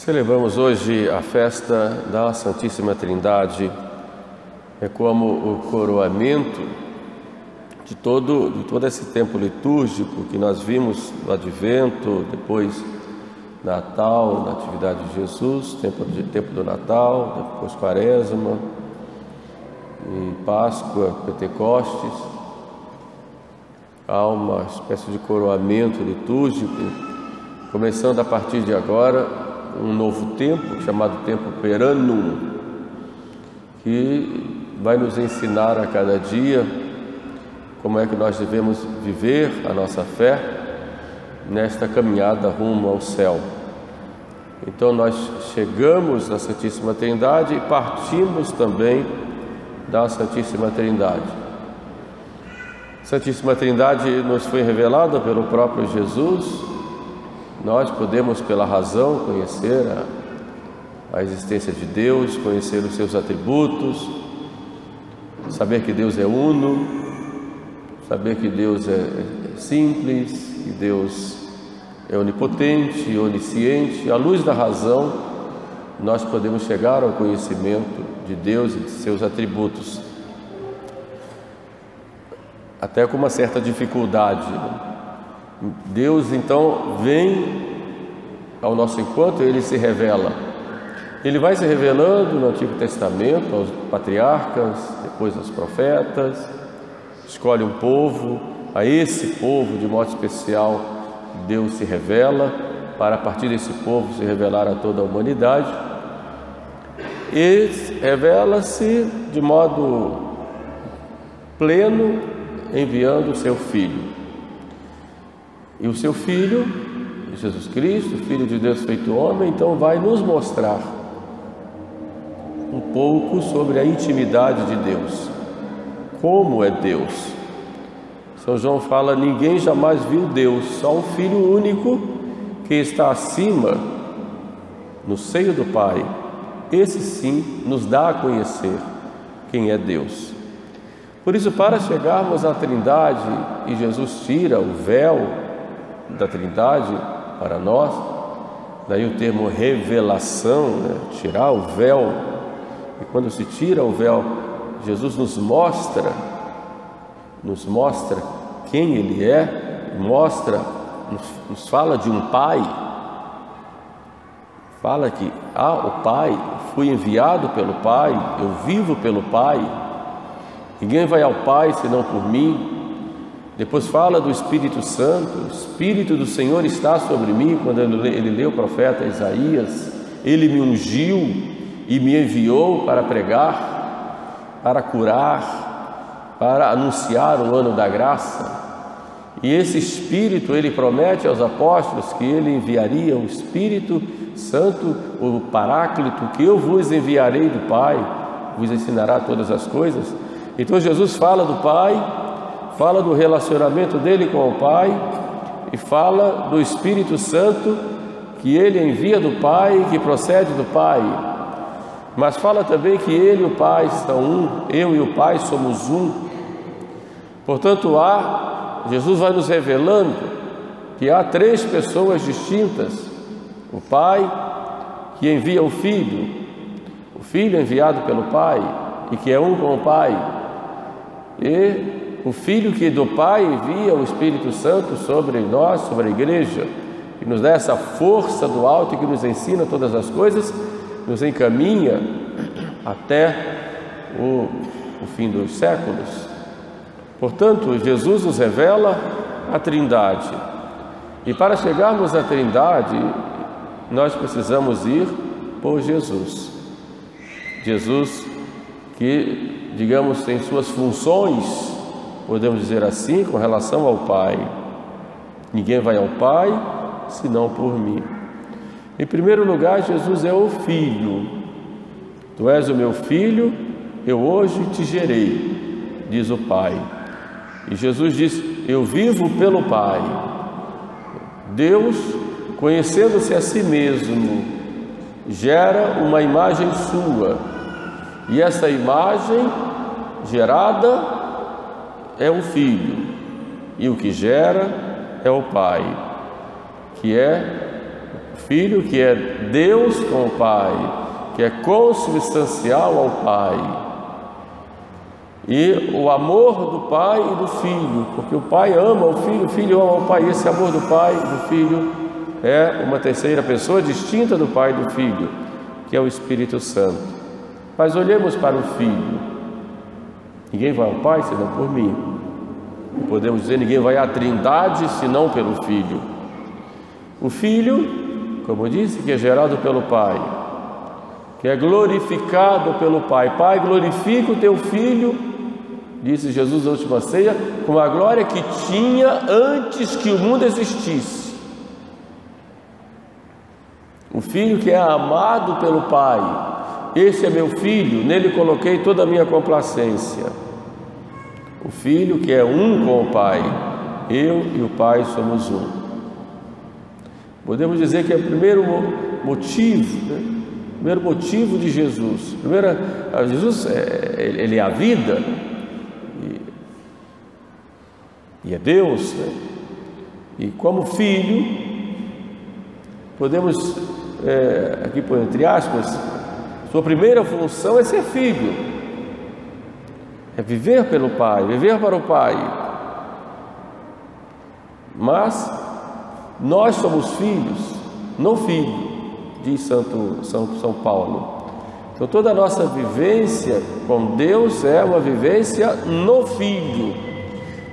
Celebramos hoje a festa da Santíssima Trindade. É como o coroamento de todo esse tempo litúrgico que nós vimos no Advento, depois Natal, Natividade de Jesus, tempo do Natal, depois Quaresma, e Páscoa, Pentecostes. Há uma espécie de coroamento litúrgico, começando a partir de agora um novo tempo, chamado tempo Peranum, que vai nos ensinar a cada dia como é que nós devemos viver a nossa fé nesta caminhada rumo ao céu. Então nós chegamos na Santíssima Trindade e partimos também da Santíssima Trindade. A Santíssima Trindade nos foi revelada pelo próprio Jesus. Nós podemos, pela razão, conhecer a existência de Deus, conhecer os seus atributos, saber que Deus é uno, saber que Deus é simples, que Deus é onipotente, onisciente. À luz da razão, nós podemos chegar ao conhecimento de Deus e de seus atributos, até com uma certa dificuldade. Deus então vem ao nosso encontro, Ele se revela. Ele vai se revelando no Antigo Testamento aos patriarcas, depois aos profetas. Escolhe um povo, a esse povo de modo especial Deus se revela, para a partir desse povo se revelar a toda a humanidade. E revela-se de modo pleno enviando o seu Filho. E o seu Filho, Jesus Cristo, Filho de Deus feito homem, então vai nos mostrar um pouco sobre a intimidade de Deus. Como é Deus? São João fala: ninguém jamais viu Deus, só um Filho único que está acima, no seio do Pai. Esse sim nos dá a conhecer quem é Deus. Por isso, para chegarmos à Trindade, e Jesus tira o véu da Trindade para nós, daí o termo revelação, né? Tirar o véu. E quando se tira o véu, Jesus nos mostra quem Ele é, nos fala de um Pai, fala que o Pai, fui enviado pelo Pai, eu vivo pelo Pai, ninguém vai ao Pai senão por mim. Depois fala do Espírito Santo, o Espírito do Senhor está sobre mim. Quando ele lê o profeta Isaías, Ele me ungiu e me enviou para pregar, para curar, para anunciar o ano da graça. E esse Espírito, Ele promete aos apóstolos que Ele enviaria o Espírito Santo, o Paráclito, que eu vos enviarei do Pai, vos ensinará todas as coisas. Então Jesus fala do Pai, fala do relacionamento dele com o Pai e fala do Espírito Santo que ele envia do Pai, que procede do Pai. Mas fala também que ele e o Pai são um, eu e o Pai somos um. Portanto, Jesus vai nos revelando que há três pessoas distintas: o Pai que envia o Filho enviado pelo Pai e que é um com o Pai, e o Filho que do Pai envia o Espírito Santo sobre nós, sobre a Igreja, que nos dá essa força do alto e que nos ensina todas as coisas, nos encaminha até o fim dos séculos. Portanto, Jesus nos revela a Trindade. E para chegarmos à Trindade, nós precisamos ir por Jesus. Jesus que, digamos, tem suas funções, podemos dizer assim, com relação ao Pai. Ninguém vai ao Pai senão por mim. Em primeiro lugar, Jesus é o Filho. Tu és o meu Filho, eu hoje te gerei, diz o Pai. E Jesus diz: eu vivo pelo Pai. Deus, conhecendo-se a si mesmo, gera uma imagem sua. E essa imagem gerada é o Filho, e o que gera é o Pai, que é O Filho que é Deus com o Pai, que é consubstancial ao Pai. E o amor do Pai e do Filho, porque o Pai ama o Filho ama o Pai. Esse amor do Pai e do Filho é uma terceira pessoa distinta do Pai e do Filho, que é o Espírito Santo. Mas olhemos para o Filho. Ninguém vai ao Pai senão por mim. E podemos dizer, ninguém vai à Trindade senão pelo Filho. O Filho, como disse, que é gerado pelo Pai, que é glorificado pelo Pai. Pai, glorifica o teu Filho, disse Jesus na última ceia, com a glória que tinha antes que o mundo existisse. O Filho que é amado pelo Pai. Esse é meu Filho, nele coloquei toda a minha complacência. O Filho que é um com o Pai. Eu e o Pai somos um. Podemos dizer que é o primeiro motivo, né? O primeiro motivo de Jesus. Jesus, ele é a vida e é Deus, né? E como Filho, podemos, aqui por entre aspas, sua primeira função é ser filho, é viver pelo Pai, viver para o Pai. Mas nós somos filhos no Filho, diz São Paulo. Então toda a nossa vivência com Deus é uma vivência no Filho.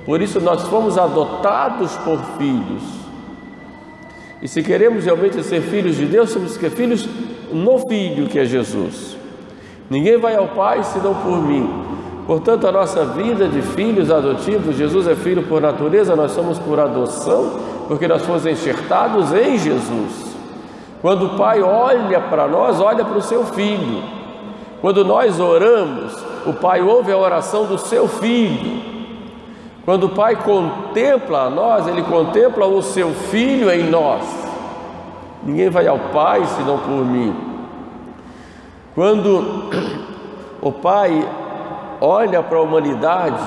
Por isso nós fomos adotados por filhos. E se queremos realmente ser filhos de Deus, temos que ser filhos no Filho, que é Jesus. Ninguém vai ao Pai senão por mim. Portanto, a nossa vida de filhos adotivos, Jesus é filho por natureza, nós somos por adoção, porque nós fomos enxertados em Jesus. Quando o Pai olha para nós, olha para o seu Filho. Quando nós oramos, o Pai ouve a oração do seu Filho. Quando o Pai contempla a nós, Ele contempla o seu Filho em nós. Ninguém vai ao Pai senão por mim. Quando o Pai olha para a humanidade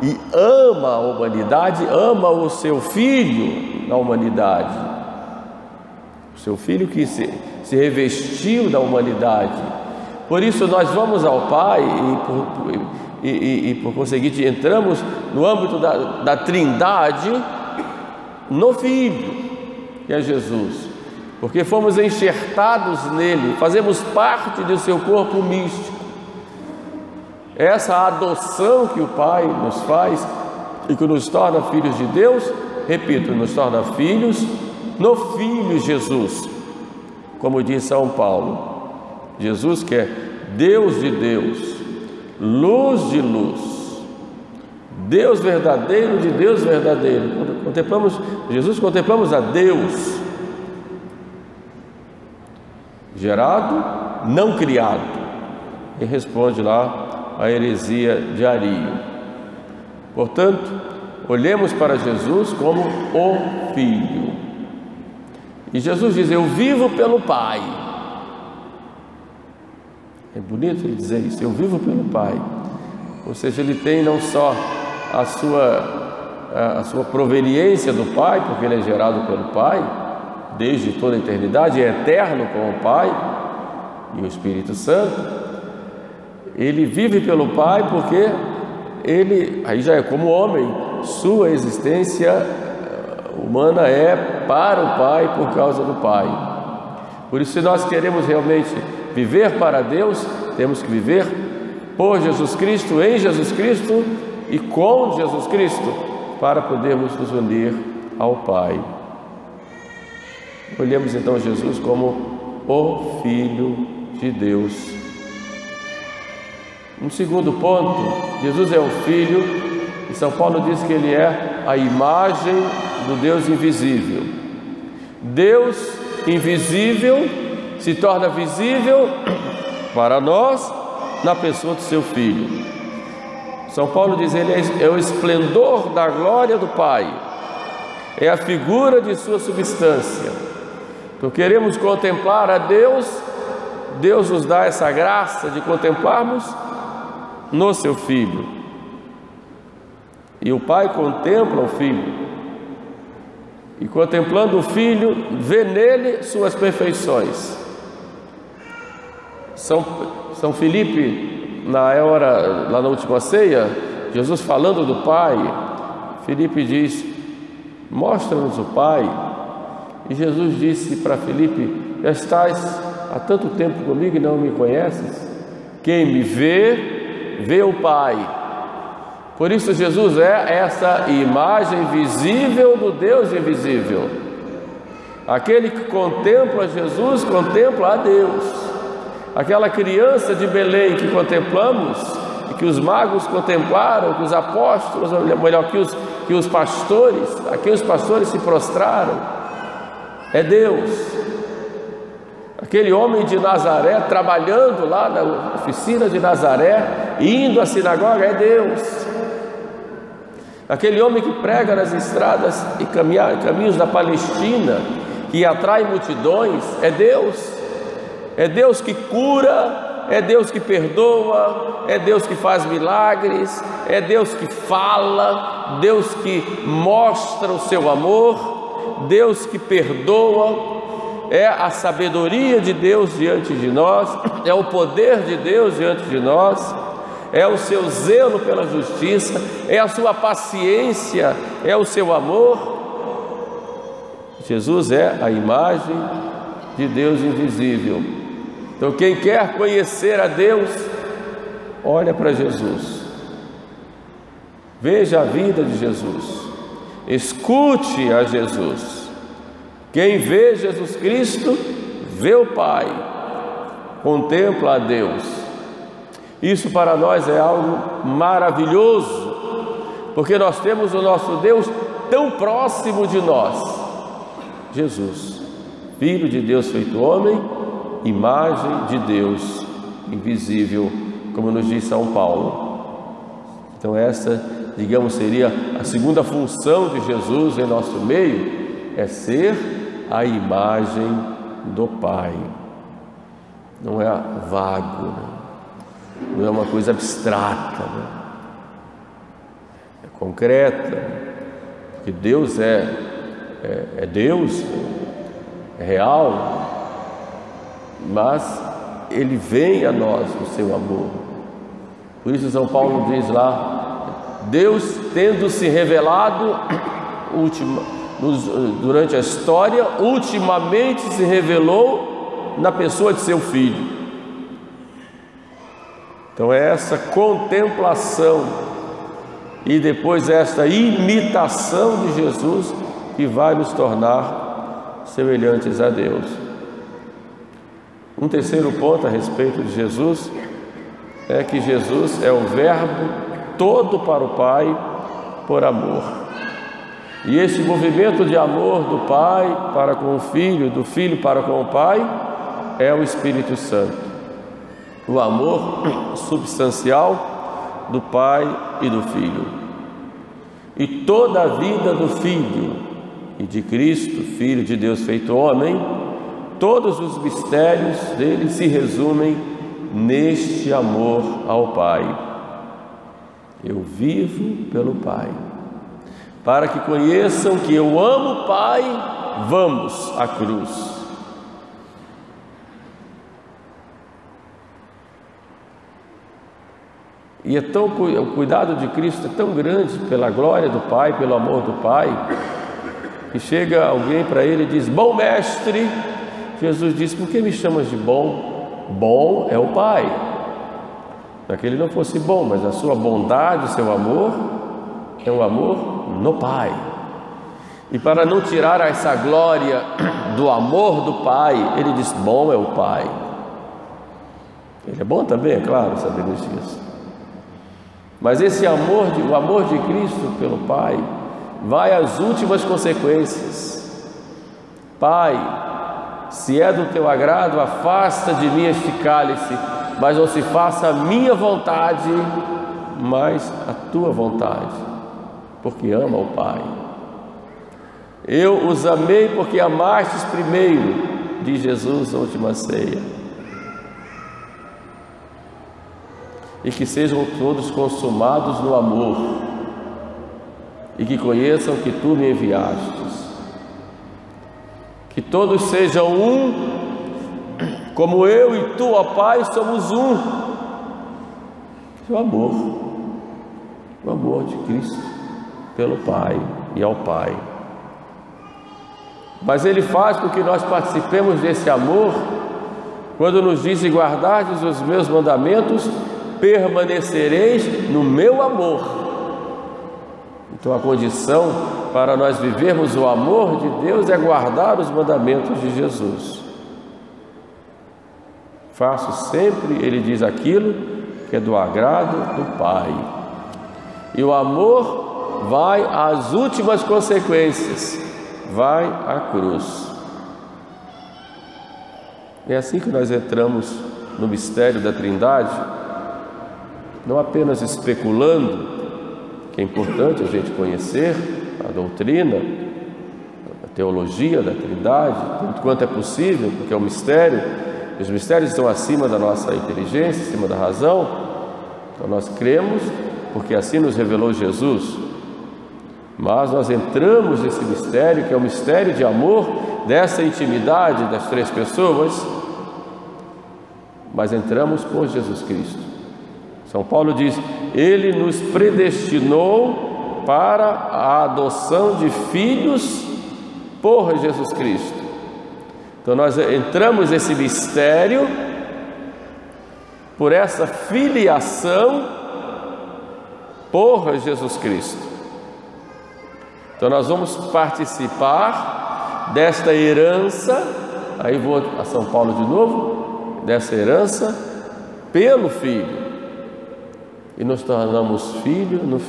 e ama a humanidade, ama o seu Filho na humanidade. O seu Filho que se revestiu da humanidade. Por isso nós vamos ao Pai e por conseguinte entramos no âmbito da Trindade no Filho, que é Jesus, porque fomos enxertados nele, fazemos parte do seu corpo místico. Essa adoção que o Pai nos faz e que nos torna filhos de Deus, repito, nos torna filhos no Filho Jesus, como diz São Paulo. Jesus que é Deus de Deus, luz de luz, Deus verdadeiro de Deus verdadeiro. Quando contemplamos Jesus, contemplamos a Deus gerado, não criado. E responde lá a heresia de Ario. Portanto, olhemos para Jesus como o Filho. E Jesus diz, eu vivo pelo Pai. É bonito ele dizer isso, eu vivo pelo Pai. Ou seja, ele tem não só a sua proveniência do Pai, porque ele é gerado pelo Pai, desde toda a eternidade, é eterno com o Pai e o Espírito Santo. Ele vive pelo Pai porque ele, aí já é como homem, sua existência humana é para o Pai por causa do Pai. Por isso, se nós queremos realmente viver para Deus, temos que viver por Jesus Cristo, em Jesus Cristo e com Jesus Cristo, para podermos nos unir ao Pai. Olhemos então Jesus como o Filho de Deus. Um segundo ponto, Jesus é o Filho, e São Paulo diz que Ele é a imagem do Deus invisível. Deus invisível se torna visível para nós na pessoa do seu Filho. São Paulo diz, Ele é o esplendor da glória do Pai, é a figura de sua substância. Então queremos contemplar a Deus, Deus nos dá essa graça de contemplarmos no seu Filho. E o Pai contempla o Filho. e contemplando o Filho, vê nele suas perfeições. São Filipe, na hora, lá na última ceia, Jesus falando do Pai, Filipe diz: mostra-nos o Pai. E Jesus disse para Filipe: já estás há tanto tempo comigo e não me conheces? Quem me vê, vê o Pai. Por isso Jesus é essa imagem visível do Deus invisível. Aquele que contempla Jesus, contempla a Deus. Aquela criança de Belém que contemplamos, e que os magos contemplaram, que os apóstolos, ou melhor, que os pastores, a quem os pastores se prostraram, é Deus. Aquele homem de Nazaré, trabalhando lá na oficina de Nazaré, indo à sinagoga, é Deus. Aquele homem que prega nas estradas e caminhos da Palestina, que atrai multidões, é Deus. É Deus que cura, é Deus que perdoa, é Deus que faz milagres, é Deus que fala, Deus que mostra o seu amor, Deus que perdoa. É a sabedoria de Deus diante de nós, é o poder de Deus diante de nós, é o seu zelo pela justiça, é a sua paciência, é o seu amor. Jesus é a imagem de Deus invisível. Então, quem quer conhecer a Deus, olha para Jesus, veja a vida de Jesus, escute a Jesus. Quem vê Jesus Cristo, vê o Pai, contempla a Deus. Isso para nós é algo maravilhoso, porque nós temos o nosso Deus tão próximo de nós. Jesus, Filho de Deus feito homem, imagem de Deus invisível, como nos diz São Paulo. Então essa, digamos, seria a segunda função de Jesus em nosso meio, é ser a imagem do Pai. Não é vago, não é uma coisa abstrata, é concreta, porque Deus é Deus, é real, mas Ele vem a nós no seu amor. Por isso São Paulo diz lá: Deus, tendo se revelado durante a história, ultimamente se revelou na pessoa de seu Filho. Então é essa contemplação e depois esta imitação de Jesus que vai nos tornar semelhantes a Deus. Um terceiro ponto a respeito de Jesus é que Jesus é o Verbo todo para o Pai por amor. E esse movimento de amor do Pai para com o Filho, do Filho para com o Pai, é o Espírito Santo. O amor substancial do Pai e do Filho. E toda a vida do Filho e de Cristo, Filho de Deus feito homem, todos os mistérios dele se resumem neste amor ao Pai. Eu vivo pelo Pai. Para que conheçam que eu amo o Pai, vamos à cruz. E o cuidado de Cristo é tão grande pela glória do Pai, pelo amor do Pai, que chega alguém para ele e diz: bom mestre. Jesus disse: por que me chamas de bom? Bom é o Pai. Não é que ele não fosse bom, mas a sua bondade, o seu amor, é um amor no Pai. E para não tirar essa glória do amor do Pai, ele diz: bom é o Pai. Ele é bom também, é claro, sabemos disso. Mas esse amor, o amor de Cristo pelo Pai, vai às últimas consequências. Pai, se é do teu agrado, afasta de mim este cálice, mas não se faça a minha vontade, mas a tua vontade, porque ama o Pai. Eu os amei porque amastes primeiro, diz Jesus na última ceia. E que sejam todos consumados no amor, e que conheçam que tu me enviastes. que todos sejam um, como eu e tu, ó Pai, somos um. O amor de Cristo pelo Pai e ao Pai. Mas Ele faz com que nós participemos desse amor quando nos diz: e guardardes os meus mandamentos, permanecereis no meu amor. Então a condição para nós vivermos o amor de Deus é guardar os mandamentos de Jesus. Faço sempre, Ele diz, aquilo que é do agrado do Pai. E o amor vai às últimas consequências, vai à cruz. É assim que nós entramos no mistério da Trindade, não apenas especulando, que é importante a gente conhecer a doutrina, a teologia da Trindade, tanto quanto é possível, porque é um mistério, os mistérios estão acima da nossa inteligência, acima da razão. Então nós cremos porque assim nos revelou Jesus. Mas nós entramos nesse mistério, que é o mistério de amor, dessa intimidade das três pessoas, mas entramos por Jesus Cristo. São Paulo diz: Ele nos predestinou para a adoção de filhos por Jesus Cristo. Então nós entramos nesse mistério por essa filiação por Jesus Cristo. Então nós vamos participar desta herança, aí vou a São Paulo de novo, dessa herança pelo Filho. E nos tornamos filhos no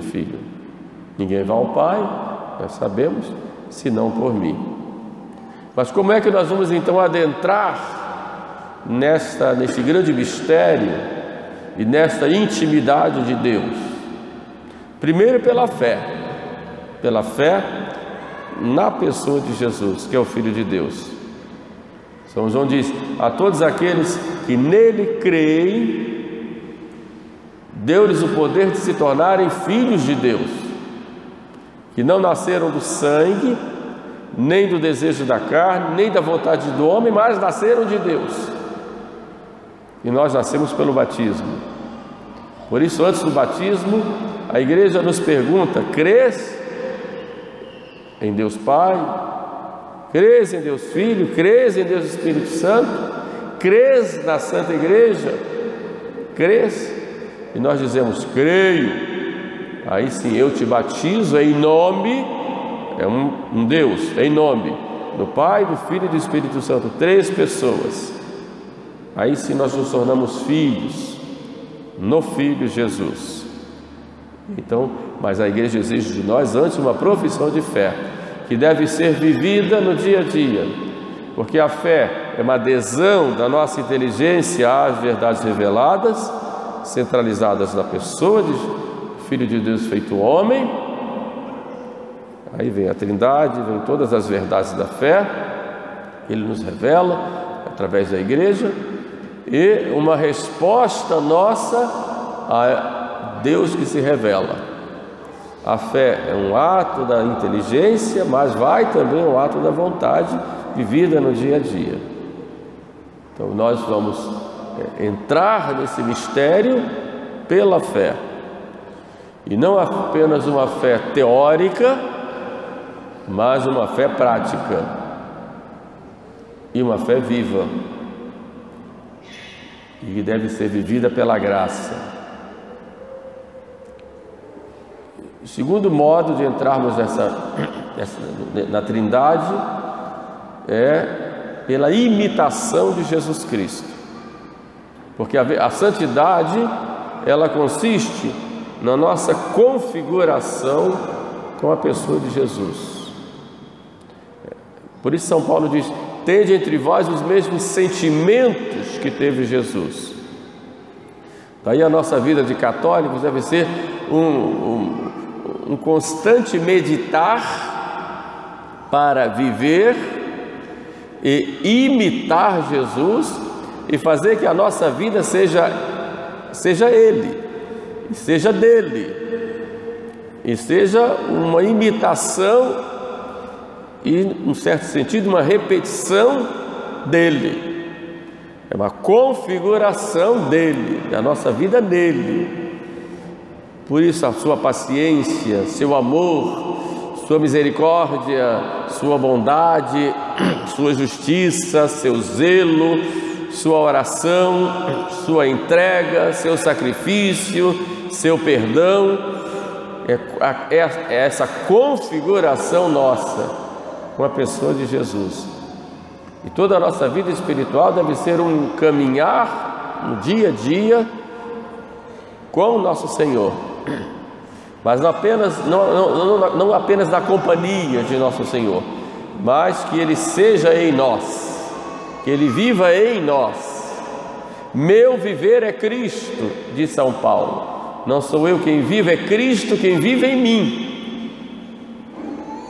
Filho. Ninguém vai ao Pai, nós sabemos, senão por mim. Mas como é que nós vamos então adentrar nesse grande mistério e nesta intimidade de Deus? Primeiro pela fé na pessoa de Jesus, que é o Filho de Deus. São João diz: a todos aqueles que nele creem, deu-lhes o poder de se tornarem filhos de Deus, que não nasceram do sangue, nem do desejo da carne, nem da vontade do homem, mas nasceram de Deus. E nós nascemos pelo batismo. Por isso, antes do batismo, a igreja nos pergunta: crês em Deus Pai? Crês em Deus Filho? Crês em Deus Espírito Santo? Crês na Santa Igreja? Crês? E nós dizemos: creio. Aí sim, eu te batizo em nome, é um Deus, em nome do Pai, do Filho e do Espírito Santo, três pessoas. Aí sim nós nos tornamos filhos no Filho Jesus. Então, mas a igreja exige de nós antes uma profissão de fé, que deve ser vivida no dia a dia, porque a fé é uma adesão da nossa inteligência às verdades reveladas, centralizadas na pessoa de Filho de Deus feito homem. Aí vem a Trindade, vem todas as verdades da fé, Ele nos revela através da igreja, e uma resposta nossa a Deus que se revela. A fé é um ato da inteligência, mas vai também um ato da vontade vivida no dia a dia. Então nós vamos entrar nesse mistério pela fé, e não apenas uma fé teórica, mas uma fé prática e uma fé viva, e que deve ser vivida pela graça. O segundo modo de entrarmos na Trindade é pela imitação de Jesus Cristo, porque a santidade, ela consiste na nossa configuração com a pessoa de Jesus. Por isso São Paulo diz: tende entre vós os mesmos sentimentos que teve Jesus. Daí a nossa vida de católicos deve ser um constante meditar para viver e imitar Jesus, e fazer que a nossa vida seja Ele, e seja dele, e seja uma imitação e, num certo sentido, uma repetição dele. É uma configuração dele, da nossa vida nele. Por isso a sua paciência, seu amor, sua misericórdia, sua bondade, sua justiça, seu zelo, sua oração, sua entrega, seu sacrifício, seu perdão, é essa configuração nossa com a pessoa de Jesus. E toda a nossa vida espiritual deve ser um caminhar no dia a dia com o nosso Senhor, mas não apenas na companhia de nosso Senhor, mas que Ele seja em nós, que Ele viva em nós. Meu viver é Cristo, diz São Paulo. Não sou eu quem vive, é Cristo quem vive em mim.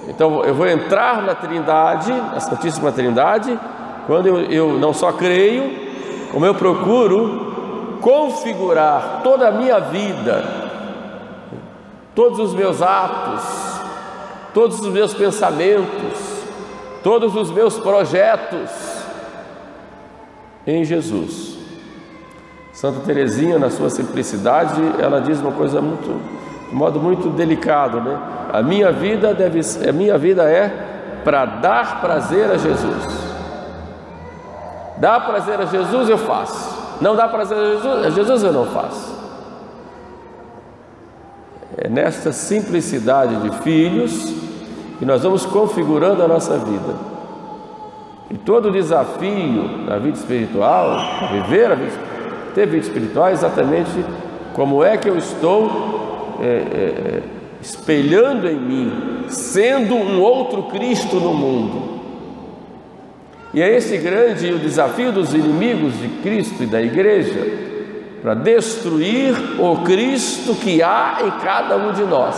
Então eu vou entrar na Trindade, na Santíssima Trindade, quando eu não só creio, como eu procuro configurar toda a minha vida, todos os meus atos, todos os meus pensamentos, todos os meus projetos em Jesus. Santa Teresinha, na sua simplicidade, ela diz uma coisa de modo muito delicado, né? A minha vida é para dar prazer a Jesus. Dá prazer a Jesus, eu faço. Não dá prazer a Jesus, eu não faço. É nesta simplicidade de filhos que nós vamos configurando a nossa vida. E todo o desafio da vida espiritual, ter vida espiritual, é exatamente como é que eu estou espelhando em mim, sendo um outro Cristo no mundo. E é esse grande o desafio dos inimigos de Cristo e da Igreja, para destruir o Cristo que há em cada um de nós.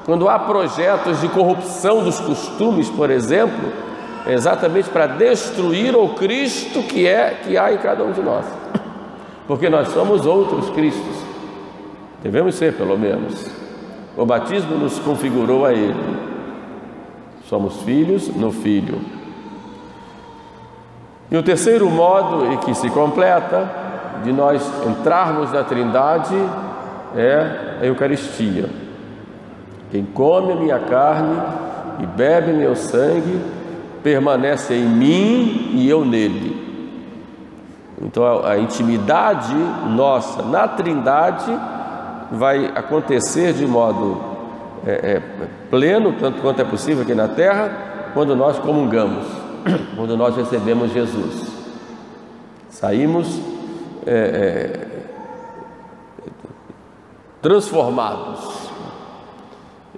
Quando há projetos de corrupção dos costumes, por exemplo, é exatamente para destruir o Cristo que há em cada um de nós, porque nós somos outros Cristos, devemos ser, pelo menos. O batismo nos configurou a Ele. Somos filhos no Filho. E o terceiro modo, e que se completa, de nós entrarmos na Trindade é a Eucaristia. Quem come a minha carne e bebe meu sangue permanece em mim e eu nele. Então a intimidade nossa na Trindade vai acontecer de modo pleno, tanto quanto é possível aqui na terra, quando nós comungamos, quando nós recebemos Jesus. Saímos transformados.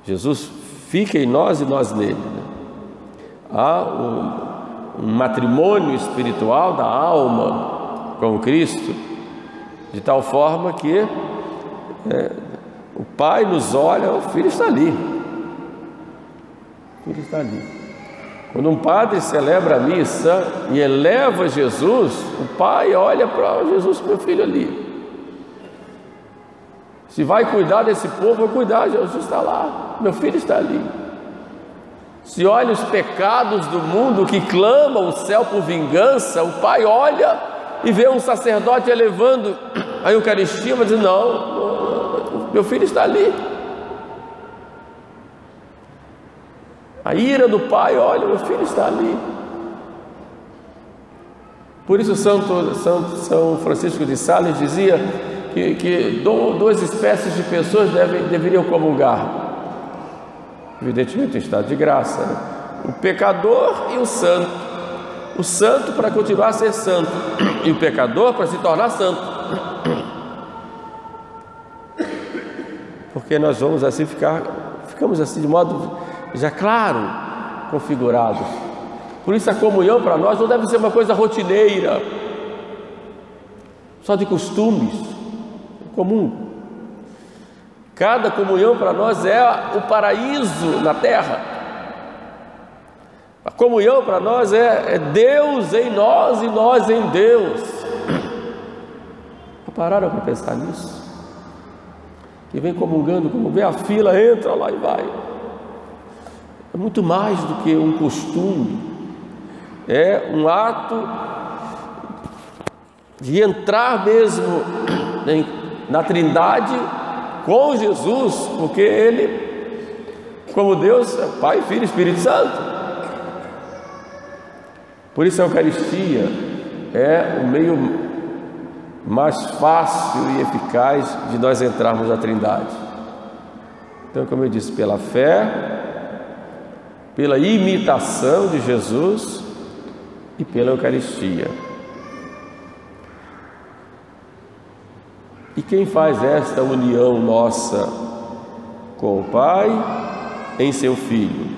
Jesus fica em nós e nós nele, né? Há um matrimônio espiritual da alma com Cristo, de tal forma que o Pai nos olha, o Filho está ali. O Filho está ali. Quando um padre celebra a missa e eleva Jesus, o Pai olha para Jesus, meu filho ali. Se vai cuidar desse povo, vai cuidar, Jesus está lá, meu filho está ali. Se olha os pecados do mundo que clamam o céu por vingança, o Pai olha e vê um sacerdote elevando a Eucaristia, vai dizer, não, meu filho está ali. A ira do Pai, olha, meu filho está ali. Por isso São Francisco de Sales dizia que duas espécies de pessoas deveriam comungar, evidentemente em estado de graça, né? O pecador e o santo. O santo para continuar a ser santo e o pecador para se tornar santo, porque nós vamos assim ficamos assim de modo já claro, configurados. Por isso a comunhão para nós não deve ser uma coisa rotineira, só de costumes, comum. Cada comunhão para nós é o paraíso na terra. A comunhão para nós é Deus em nós e nós em Deus. Pararam para pensar nisso? Que vem comungando, como vê a fila, entra lá e vai. É muito mais do que um costume, é um ato de entrar mesmo na Trindade com Jesus, porque Ele, como Deus, é Pai, Filho e Espírito Santo. Por isso a Eucaristia é o meio mais fácil e eficaz de nós entrarmos na Trindade. Então, como eu disse, pela fé, pela imitação de Jesus e pela Eucaristia. E quem faz esta união nossa com o Pai em seu Filho?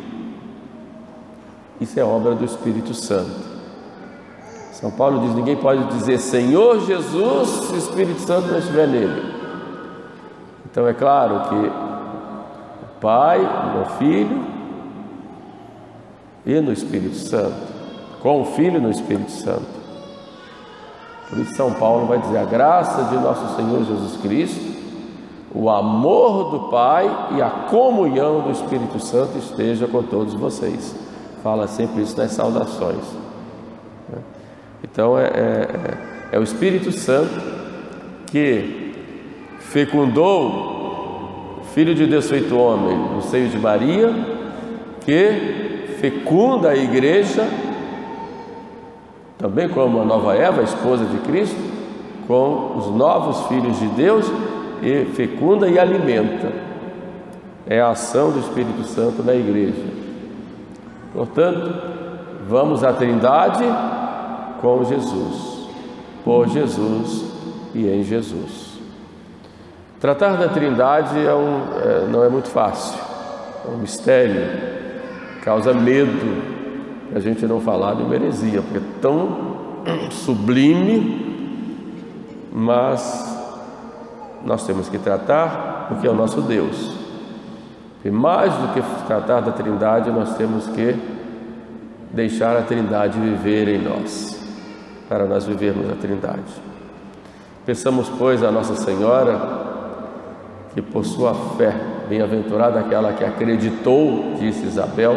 Isso é obra do Espírito Santo. São Paulo diz: ninguém pode dizer Senhor Jesus se o Espírito Santo não estiver nele. Então é claro que o Pai, no Filho e no Espírito Santo, com o Filho e no Espírito Santo. Por isso São Paulo vai dizer: a graça de nosso Senhor Jesus Cristo, o amor do Pai e a comunhão do Espírito Santo esteja com todos vocês. Fala sempre isso nas saudações. Então é o Espírito Santo que fecundou o Filho de Deus feito homem no seio de Maria, que fecunda a Igreja, também como a nova Eva, a esposa de Cristo, com os novos filhos de Deus, e fecunda e alimenta. É a ação do Espírito Santo na Igreja. Portanto, vamos à Trindade com Jesus, por Jesus e em Jesus. Tratar da Trindade não é muito fácil, é um mistério, causa medo a gente não falar de uma heresia, porque é tão sublime, mas nós temos que tratar porque é o nosso Deus. E mais do que tratar da Trindade, nós temos que deixar a Trindade viver em nós, para nós vivermos a Trindade. Peçamos, pois, a Nossa Senhora que, por sua fé, bem-aventurada aquela que acreditou, disse Isabel,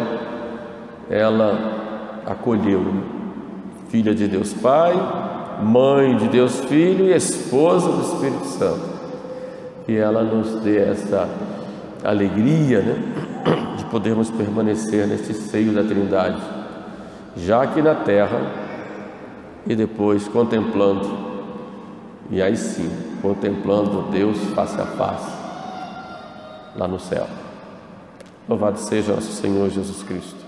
ela acolheu, filha de Deus Pai, mãe de Deus Filho e esposa do Espírito Santo. E ela nos dê essa alegria, de podermos permanecer neste seio da Trindade, já aqui na terra, e depois contemplando, e aí sim, contemplando Deus face a face, lá no céu. Louvado seja nosso Senhor Jesus Cristo.